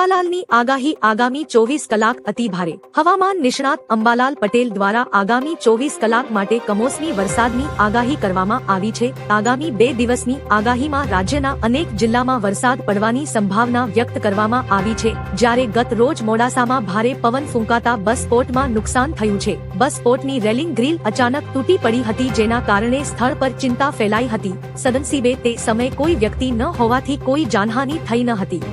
અંબાલાલની આગાહી આગામી 24 કલાક અતિ ભારે હવામાન નિષ્ણાત અંબાલાલ પટેલ દ્વારા આગામી 24 કલાક માટે કમોસમી વરસાદની આગાહી કરવામાં આવી છે। આગામી 2 દિવસની આગાહીમાં રાજ્યના અનેક જિલ્લામાં વરસાદ પડવાની સંભાવના વ્યક્ત કરવામાં આવી છે। જ્યારે ગત રોજ મોડાસામાં ભારે પવન ફૂંકાતા બસ સ્પોટમાં નુકસાન થયું છે। બસ સ્પોટની રેલિંગ ગ્રીલ અચાનક તૂટી પડી હતી, જેના કારણે સ્થળ પર ચિંતા ફેલાઈ હતી। સદનસીબે તે સમયે કોઈ વ્યક્તિ ન હોવાથી કોઈ જાનહાનિ થઈ ન હતી।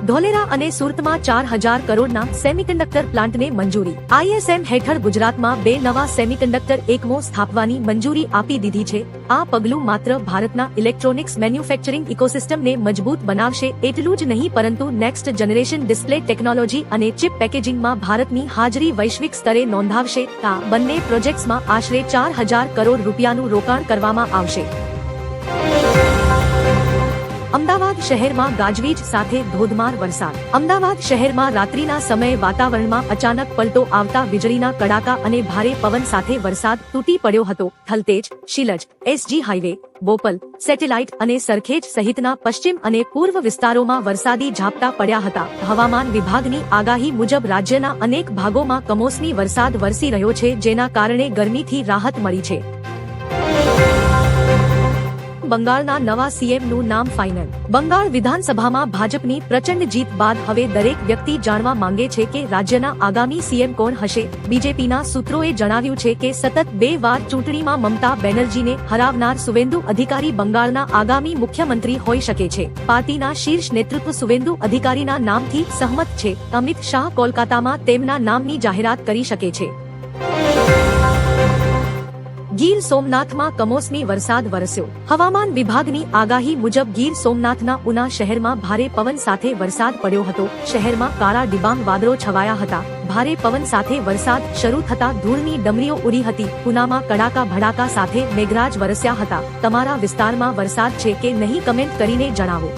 ધોલેરા અને સુરતમાં 4000 કરોડના સેમિકન્ડક્ટર પ્લાન્ટને મંજૂરી। ISM હેઠળ ગુજરાતમાં 2 નવા સેમિકન્ડક્ટર એકમો સ્થાપવાની મંજૂરી આપી દીધી છે। આ પગલું માત્ર ભારતના ઇલેક્ટ્રોનિક્સ મેન્યુફેક્ચરિંગ ઇકોસિસ્ટમને મજબૂત બનાવશે એટલું જ નહીં, પરંતુ નેક્સ્ટ જનરેશન ડિસ્પ્લે ટેકનોલોજી અને ચિપ પેકેજિંગમાં ભારતની હાજરી વૈશ્વિક સ્તરે નોંધાવશે। આ બંને પ્રોજેક્ટ્સમાં આશરે 4000 કરોડ રૂપિયાનું રોકાણ કરવામાં આવશે। અમદાવાદ શહેરમાં ગાજવીજ સાથે ધોધમાર વરસાદ। અમદાવાદ શહેરમાં રાત્રિના સમયે વાતાવરણમાં અચાનક પલટો આવતા વીજળીના કડાકા અને ભારે પવન સાથે વરસાદ તૂટી પડ્યો હતો। Thaltej, Shilaj, SG highway, Bopal, satellite અને સરખેજ સહિતના પશ્ચિમ અને પૂર્વ વિસ્તારોમાં વરસાદી ઝાપટા પડ્યા હતા। હવામાન વિભાગની આગાહી મુજબ રાજ્યના અનેક ભાગોમાં કમોસમી વરસાદ વરસી રહ્યો છે, જેના કારણે ગરમીથી રાહત મળી છે। બંગાળના નવા CM નું નામ ફાઇનલ। બંગાળ વિધાનસભામાં ભાજપની પ્રચંડ જીત બાદ હવે દરેક વ્યક્તિ જાણવા માંગે છે કે રાજ્યના આગામી CM કોણ હશે। બીજેપીના સૂત્રોએ જણાવ્યું છે કે સતત 2 વાર ચૂંટણીમાં મમતા બેનર્જીને હરાવનાર સુવેન્દુ અધિકારી બંગાળના આગામી મુખ્યમંત્રી હોઈ શકે છે। પાર્ટીના શીર્ષ નેતૃત્વ સુવેન્દુ અધિકારીના નામથી સહમત છે। અમિત શાહ કોલકાતામાં તેમના નામની જાહેરાત કરી શકે છે। ગીર સોમનાથમાં કમોસમી વરસાદ વરસ્યો। હવામાન વિભાગની આગાહી મુજબ ગીર સોમનાથના ઉના શહેરમાં ભારે પવન સાથે વરસાદ પડ્યો હતો। શહેરમાં કાળા ડિબાંગ વાદળો છવાયા હતા। ભારે પવન સાથે વરસાદ શરૂ થતા ધૂળની ડમરીઓ ઉડી હતી। ઉનામાં કડાકા ભડાકા સાથે મેઘરાજ વરસ્યા હતા। તમારા વિસ્તારમાં વરસાદ છે કે નહીં, કમેન્ટ કરીને જણાવો।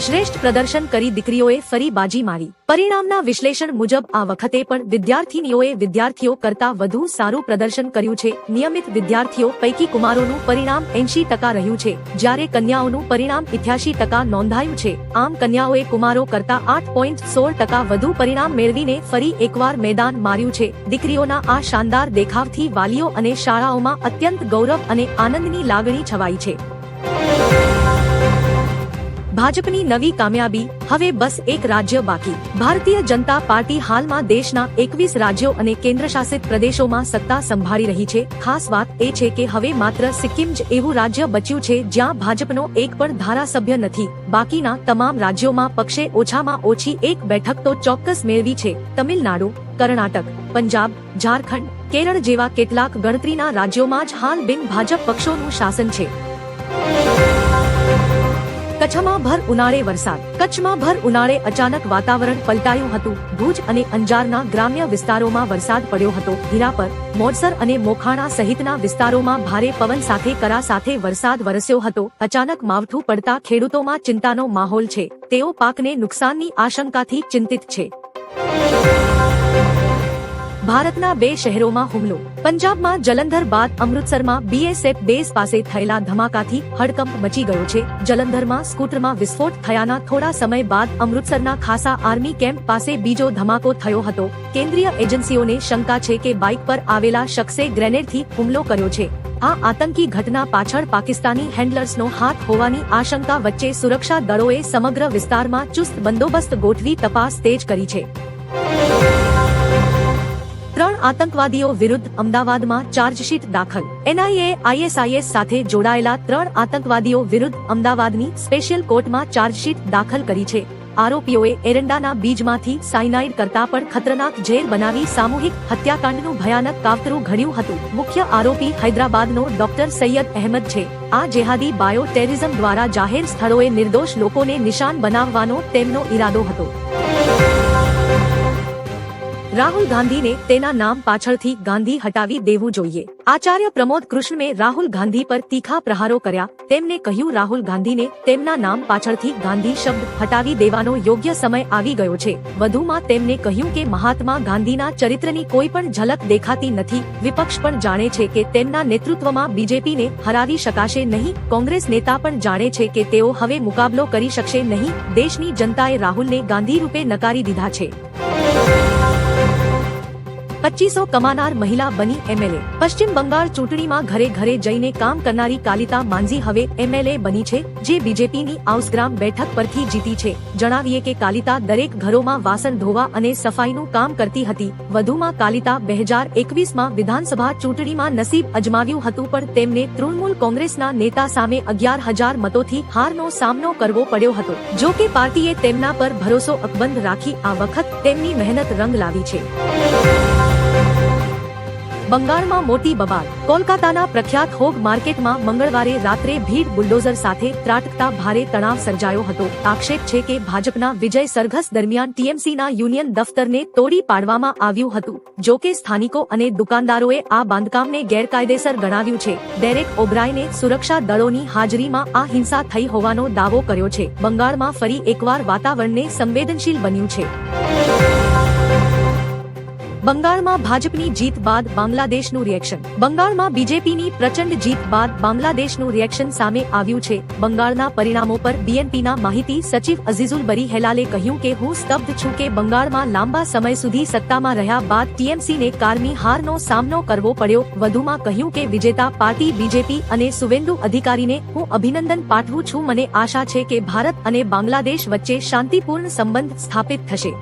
શ્રેષ્ઠ પ્રદર્શન કરી દીકરીઓએ ફરી બાજી મારી। પરિણામના વિશ્લેષણ મુજબ આ વખતે પણ વિદ્યાર્થીનીઓએ વિદ્યાર્થીઓ કરતા વધુ સારું પ્રદર્શન કર્યું છે। નિયમિત વિદ્યાર્થીઓ પૈકી કુમારોનું પરિણામ 80% રહ્યું છે, જ્યારે કન્યાઓનું પરિણામ 88% નોંધાયું છે। આમ કન્યાઓએ કુમારો કરતા 8.16% વધુ પરિણામ મેળવીને ફરી એકવાર મેદાન માર્યું છે। દીકરીઓના આ શાનદાર દેખાવથી વાલીઓ અને શાળાઓમાં અત્યંત ગૌરવ અને આનંદની લાગણી છવાઈ છે। ભાજપની નવી કામયાબી, હવે બસ એક રાજ્ય બાકી। ભારતીય જનતા પાર્ટી હાલમાં દેશના 21 રાજ્યો અને કેન્દ્રશાસિત પ્રદેશોમાં સત્તા સંભાળી રહી છે। ખાસ વાત એ છે કે હવે માત્ર સિક્કિમ જ એવું રાજ્ય બચ્યું છે જ્યાં ભાજપનો એક પણ ધારાસભ્ય નથી। બાકીના તમામ રાજ્યોમાં પક્ષે ઓછામાં ઓછી એક બેઠક તો ચોક્કસ મેળવી છે। તમિલનાડુ, કર્ણાટક, પંજાબ, ઝારખંડ, કેરળ જેવા કેટલાક ગણતરીના રાજ્યોમાં જ હાલ બિન ભાજપ પક્ષોનું શાસન છે। કચ્છમાં ભર ઉનાળે વરસાદ। કચ્છમાં ભર ઉનાળે અચાનક વાતાવરણ પલટાયું હતું। ભુજ અને અંજારના ગ્રામ્ય વિસ્તારોમાં વરસાદ પડ્યો હતો। હીરાપર, મોડસર અને મોખાણા સહિતના વિસ્તારોમાં ભારે પવન સાથે કરા સાથે વરસાદ વરસ્યો હતો। અચાનક માવઠું પડતા ખેડૂતોમાં ચિંતાનો માહોલ છે। તેઓ પાકને નુકસાનની આશંકાથી ચિંતિત છે। ભારતના 2 શહેરોમાં હુમલો। પંજાબમાં જલંધર બાદ અમૃતસરમાં BSF બેઝ પાસે થયેલા ધમાકાથી હડકંપ મચી ગયો છે। જલંધરમાં સ્કૂટરમાં વિસ્ફોટ થયાના થોડા સમય બાદ અમૃતસરના ખાસા આર્મી કેમ્પ પાસે બીજો ધમાકો થયો હતો। કેન્દ્રીય એજન્સીઓને શંકા છે કે બાઇક પર આવેલા શખ્સે ગ્રેનેડથી હુમલો કર્યો છે। આ આતંકી ઘટના પાછળ પાકિસ્તાની હેન્ડલર્સનો હાથ હોવાની આશંકા વચ્ચે સુરક્ષા દળોએ સમગ્ર વિસ્તારમાં ચુસ્ત બંદોબસ્ત ગોઠવી તપાસ તેજ કરી છે। 3 આતંકવાદીઓ વિરુદ્ધ અમદાવાદમાં ચાર્જશીટ દાખલ। NIA ISIS સાથે જોડાયેલા 3 આતંકવાદીઓ વિરુદ્ધ અમદાવાદની સ્પેશિયલ કોર્ટમાં ચાર્જશીટ દાખલ કરી છે। આરોપીઓએ એરંડાના બીજમાંથી સાયનાઇડ કરતા પણ ખતરનાક ઝેર બનાવી સામૂહિક હત્યાકાંડનું ભયાનક કાવતરું ઘડ્યું હતું। મુખ્ય આરોપી હૈદરાબાદનો ડોક્ટર સૈયદ અહેમદ છે। આ જેહાદી બાયો ટેરરિઝમ દ્વારા જાહેર સ્થળોએ નિર્દોષ લોકોને નિશાન બનાવવાનો તેમનો ઈરાદો હતો। રાહુલ ગાંધીને તેના નામ પાછળથી ગાંધી હટાવી દેવું જોઈએ। આચાર્ય પ્રમોદ કૃષ્ણમે રાહુલ ગાંધી પર તીખા પ્રહારો કર્યા। તેમને કહ્યું રાહુલ ગાંધીને તેમના નામ પાછળથી ગાંધી શબ્દ હટાવી દેવાનો યોગ્ય સમય આવી ગયો છે। વધુમાં તેમને કહ્યું કે મહાત્મા ગાંધીના ચરિત્રની કોઈ પણ ઝલક દેખાતી નથી। વિપક્ષ પણ જાણે છે કે તેમના નેતૃત્વમાં બીજેપીને હરાવી શકાશે નહીં। કોંગ્રેસ નેતા પણ જાણે છે કે તેઓ હવે મુકાબલો કરી શકશે નહીં। દેશની જનતાએ રાહુલને ગાંધી રૂપે નકારી દીધા છે। 2500 કમાનાર મહિલા બની એમએલએ। પશ્ચિમ બંગાળ ચૂંટણીમાં ઘરે ઘરે જઈને કામ કરનારી કાલિતા માંઝી હવે એમએલએ બની છે, જે બીજેપીની આઉસગ્રામ બેઠક પરથી જીતી છે। જણાવીએ કે કાલિતા દરેક ઘરોમાં વાસણ ધોવા અને સફાઈનું કામ કરતી હતી। વધુમાં કાલિતા 2021માં વિધાનસભા ચૂંટણીમાં નસીબ અજમાવ્યું હતું, પણ તેમને તૃણમૂલ કોંગ્રેસના નેતા સામે 11,000 મતોથી હારનો સામનો કરવો પડ્યો હતો। જો કે પાર્ટીએ તેમના પર ભરોસો અકબંધ રાખી આ વખત તેમની મહેનત રંગ લાવી છે। બંગાળમાં મોટી બબાલ। કોલકાતાના પ્રખ્યાત હોગ માર્કેટમાં મંગળવારે રાત્રે ભીડ બુલડોઝર સાથે ત્રાટકતા ભારે તણાવ સર્જાયો હતો। આક્ષેપ છે કે ભાજપના વિજય સરઘસ દરમિયાન ટીએમસીના યુનિયન દફતરને તોડી પાડવામાં આવ્યું હતું। જો કે સ્થાનિકો અને દુકાનદારોએ આ બાંધકામને ગેરકાયદેસર ગણાવ્યું છે। ડેરેક ઓબ્રાયને સુરક્ષા દળોની હાજરીમાં આ હિંસા થઈ હોવાનો દાવો કર્યો છે। બંગાળમાં ફરી એકવાર વાતાવરણને સંવેદનશીલ બન્યું છે। બંગાળમાં ભાજપની જીત બાદ બાંગ્લાદેશનું રિએક્શન। બંગાળમાં બીજેપીની પ્રચંડ જીત બાદ બાંગ્લાદેશનું રિએક્શન સામે આવ્યું છે। બંગાળના પરિણામો પર બીએનપીના માહિતી સચિવ અઝીઝુલ બરી હેલાલે કહ્યું કે હું સ્તબ્ધ છું કે બંગાળમાં લાંબા સમય સુધી સત્તામાં રહ્યા બાદ ટીએમસીને કારમી હારનો સામનો કરવો પડ્યો। વધુમાં કહ્યું કે વિજેતા પાર્ટી બીજેપી અને સુવેન્દુ અધિકારીને હું અભિનંદન પાઠવું છું। મને આશા છે કે ભારત અને બાંગ્લાદેશ વચ્ચે શાંતિપૂર્ણ સંબંધ સ્થાપિત થશે।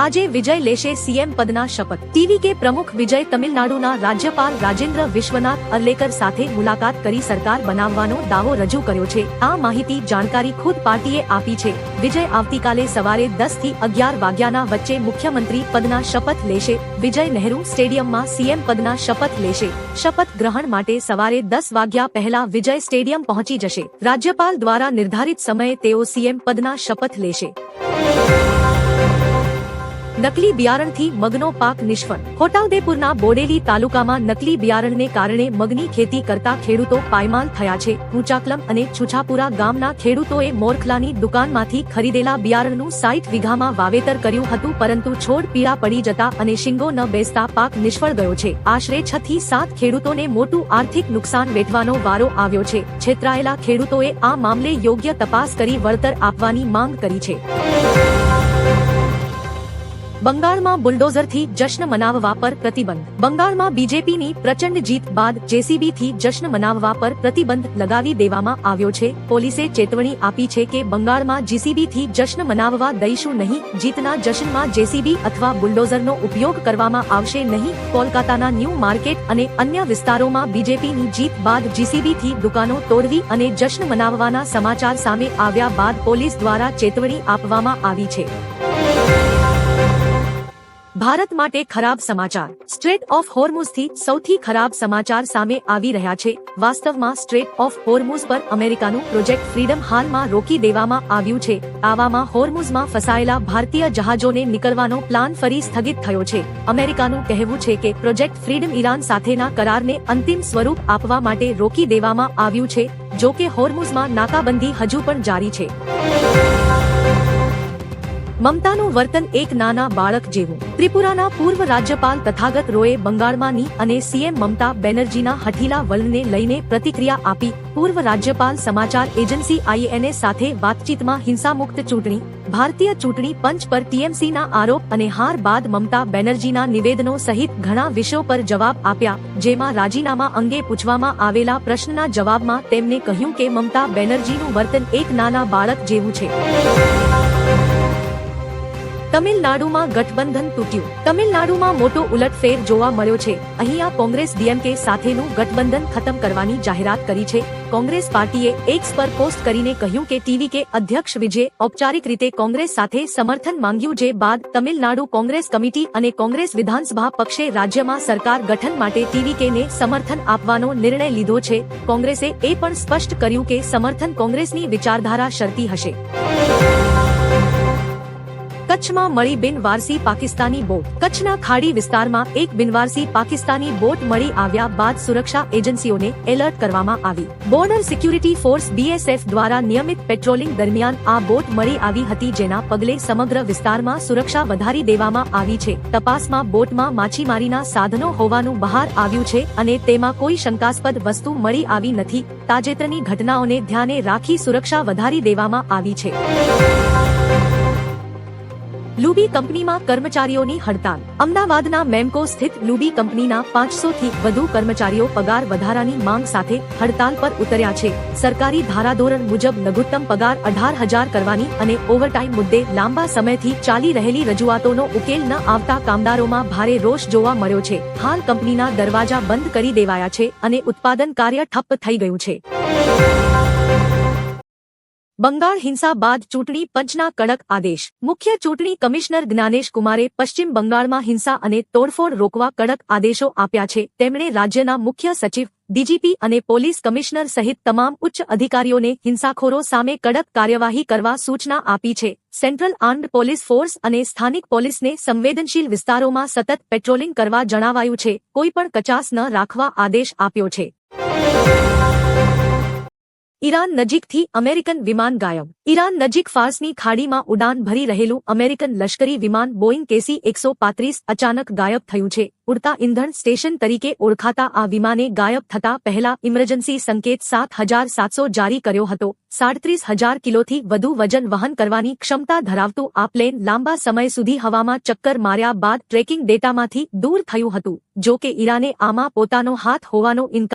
આજે વિજય લેશે સીએમ પદના શપથ। ટીવી કે પ્રમુખ વિજય તમિલનાડુના રાજ્યપાલ રાજેન્દ્ર વિશ્વનાથ અર્લેકર સાથે મુલાકાત કરી સરકાર બનાવવાનો દાવો રજૂ કર્યો છે। આ માહિતી જાણકારી ખુદ પાર્ટીએ આપી છે। વિજય આવતીકાલે સવારે 10 થી 11 વાગ્યાના વચ્ચે મુખ્યમંત્રી પદના શપથ લેશે। વિજય નહેરુ સ્ટેડિયમમાં સીએમ પદના શપથ લેશે। શપથ ગ્રહણ માટે સવારે 10 વાગ્યા પહેલા વિજય સ્ટેડિયમ પહોંચી જશે। રાજ્યપાલ દ્વારા નિર્ધારિત સમયે તેઓ સીએમ પદના શપથ લેશે। નકલી બિયારણથી મગનો પાક નિષ્ફળ। છોટાઉદેપુરના બોડેલી તાલુકામાં નકલી બિયારણને કારણે મગની ખેતી કરતા ખેડૂતો પાયમાલ થયા છે। ઊંચાકલમ અને છુછાપુરા ગામના ખેડૂતોએ મોરખલાની દુકાનમાંથી ખરીદેલા બિયારણનું 60 વીઘામાં વાવેતર કર્યું હતું, પરંતુ છોડ પીળા પડી જતા અને શીંગો ન બેસતા પાક નિષ્ફળ ગયો છે। આશરે 6 થી 7 ખેડૂતોને મોટું આર્થિક નુકસાન વેઠવાનો વારો આવ્યો છે। છેતરાયેલા ખેડૂતોએ આ મામલે યોગ્ય તપાસ કરી વળતર આપવાની માંગ કરી છે। બંગાળમાં બુલડોઝરથી જશ્ન મનાવવા પર પ્રતિબંધ। બંગાળમાં બીજેપીની પ્રચંડ જીત બાદ જેસીબીથી જશ્ન મનાવવા પર પ્રતિબંધ લગાવી દેવામાં આવ્યો છે। પોલીસે ચેતવણી આપી છે કે બંગાળમાં જેસીબીથી જશ્ન મનાવવા દઈશું નહીં। જીતના જશ્નમાં જેસીબી અથવા બુલડોઝરનો ઉપયોગ કરવામાં આવશે નહીં। કોલકાતાના ન્યૂ માર્કેટ અને અન્ય વિસ્તારોમાં બીજેપીની જીત બાદ જેસીબીથી દુકાનો તોડવી અને જશ્ન મનાવવાના સમાચાર સામે આવ્યા બાદ પોલીસ દ્વારા ચેતવણી આપવામાં આવી છે। ભારત માટે ખરાબ સમાચાર। સ્ટ્રેટ ઓફ હોર્મુઝથી સૌથી ખરાબ સમાચાર સામે આવી રહ્યા છે। વાસ્તવમાં સ્ટ્રેટ ઓફ હોર્મુઝ પર અમેરિકાનું પ્રોજેક્ટ ફ્રીડમ હાલમાં રોકી દેવામાં આવ્યું છે। આવામાં હોર્મુઝમાં ફસાયેલા ભારતીય જહાજોને નીકળવાનો પ્લાન ફરી સ્થગિત થયો છે। અમેરિકાનું કહેવું છે કે પ્રોજેક્ટ ફ્રીડમ ઈરાન સાથેના કરારને અંતિમ સ્વરૂપ આપવા માટે રોકી દેવામાં આવ્યું છે। જો કે હોર્મુઝમાં નાકાબંધી હજુ પણ જારી છે। મમતાનું વર્તન એક નાના બાળક જેવું। ત્રિપુરાના પૂર્વ રાજ્યપાલ તથાગત રોયે બંગાળમાંની અને સીએમ મમતા બેનર્જીના હઠીલા વલણને લઈને પ્રતિક્રિયા આપી। પૂર્વ રાજ્યપાલ સમાચાર એજન્સી આઈએનએ સાથે વાતચીતમાં હિંસામુક્ત ચૂંટણી, ભારતીય ચૂંટણી પંચ પર ટીએમસીના આરોપ અને હાર બાદ મમતા બેનર્જીના નિવેદનો સહિત ઘણા વિષયો પર જવાબ આપ્યા, જેમાં રાજીનામા અંગે પૂછવામાં આવેલા પ્રશ્નના જવાબમાં તેમણે કહ્યું કે મમતા બેનર્જીનું વર્તન એક નાના બાળક જેવું છે। તમિલનાડુમાં ગઠબંધન તૂટ્યું। તમિલનાડુમાં મોટો ઉલટફેર જોવા મળ્યો છે। અહીંયા કોંગ્રેસ ડીએમકે સાથેનું ગઠબંધન ખતમ કરવાની જાહેરાત કરી છે। કોંગ્રેસ પાર્ટીએ એક્સ પર પોસ્ટ કરીને કહ્યું કે ટીવીકે અધ્યક્ષ વિજય ઔપચારિક રીતે કોંગ્રેસ સાથે સમર્થન માંગ્યું, જે બાદ તમિલનાડુ કોંગ્રેસ કમિટી અને કોંગ્રેસ વિધાનસભા પક્ષે રાજ્યમાં સરકાર ગઠન માટે ટીવીકેને સમર્થન આપવાનો નિર્ણય લીધો છે। કોંગ્રેસે એ પણ સ્પષ્ટ કર્યું કે સમર્થન કોંગ્રેસની વિચારધારા શરતી હશે। કચ્છમાં મળી બિનવારસી પાકિસ્તાની બોટ। કચ્છના ખાડી વિસ્તારમાં એક બિનવારસી પાકિસ્તાની બોટ મળી આવ્યા બાદ સુરક્ષા એજન્સીઓને એલર્ટ કરવામાં આવી। બોર્ડર સિક્યુરિટી ફોર્સ BSF દ્વારા નિયમિત પેટ્રોલિંગ દરમિયાન આ બોટ મળી આવી હતી, જેના પગલે સમગ્ર વિસ્તારમાં સુરક્ષા વધારી દેવામાં આવી છે। તપાસમાં બોટમાં માછીમારીના સાધનો હોવાનું બહાર આવ્યું છે અને તેમાં કોઈ શંકાસ્પદ વસ્તુ મળી આવી નથી। તાજેતરની ઘટનાઓને ધ્યાને રાખી સુરક્ષા વધારી દેવામાં આવી છે। લુબી કંપનીમાં કર્મચારીઓની હડતાલ। અમદાવાદના મેમ્કો સ્થિત લુબી કંપનીના 500 થી વધુ કર્મચારીઓ પગાર વધારાની માંગ સાથે હડતાલ પર ઉતર્યા છે। સરકારી ધારાધોરણ મુજબ લઘુત્તમ પગાર 18,000 કરવાની અને ઓવરટાઇમ મુદ્દે લાંબા સમયથી ચાલી રહેલી રજૂઆતોનો ઉકેલ ન આવતા કામદારોમાં ભારે રોષ જોવા મળ્યો છે। હાલ કંપનીના દરવાજા બંધ કરી દેવાયા છે અને ઉત્પાદન કાર્ય ઠપ્પ થઈ ગયું છે। બંગાળ હિંસા બાદ ચૂંટણી પંચના કડક આદેશ। મુખ્ય ચૂંટણી કમિશનર જ્ઞાનેશ કુમારે પશ્ચિમ બંગાળમાં હિંસા અને તોડફોડ રોકવા કડક આદેશો આપ્યા છે। તેમણે રાજ્યના મુખ્ય સચિવ, DGP અને પોલીસ કમિશનર સહિત તમામ ઉચ્ચ અધિકારીઓને હિંસાખોરો સામે કડક કાર્યવાહી કરવા સૂચના આપી છે। સેન્ટ્રલ આર્મ્ડ પોલીસ ફોર્સ અને સ્થાનિક પોલીસને સંવેદનશીલ વિસ્તારોમાં સતત પેટ્રોલિંગ કરવા જણાવાયું છે। કોઈપણ કચાસ ન રાખવા આદેશ આપ્યો છે। ઈરાન નજીકથી અમેરિકન વિમાન ગાયબ। ઈરાન નજીક ફાર્સની ખાડીમાં ઉડાન ભરી રહેલું અમેરિકન લશ્કરી વિમાન બોઇંગ KC-135 અચાનક ગાયબ થયું છે। ઉડતા ઇંધણ સ્ટેશન તરીકે ઓળખાતા આ વિમાને ગાયબ થતા પહેલા ઇમરજન્સી સંકેત 7,700 જારી કર્યો હતો। 37,000 કિલોથી વધુ વજન વહન કરવાની ક્ષમતા ધરાવતું આ પ્લેન લાંબા સમય સુધી હવામાં ચક્કર માર્યા બાદ ટ્રેકિંગ ડેટામાંથી દૂર થયું હતું। જો કે ઈરાને આમાં પોતાનો હાથ હોવાનો ઇનકાર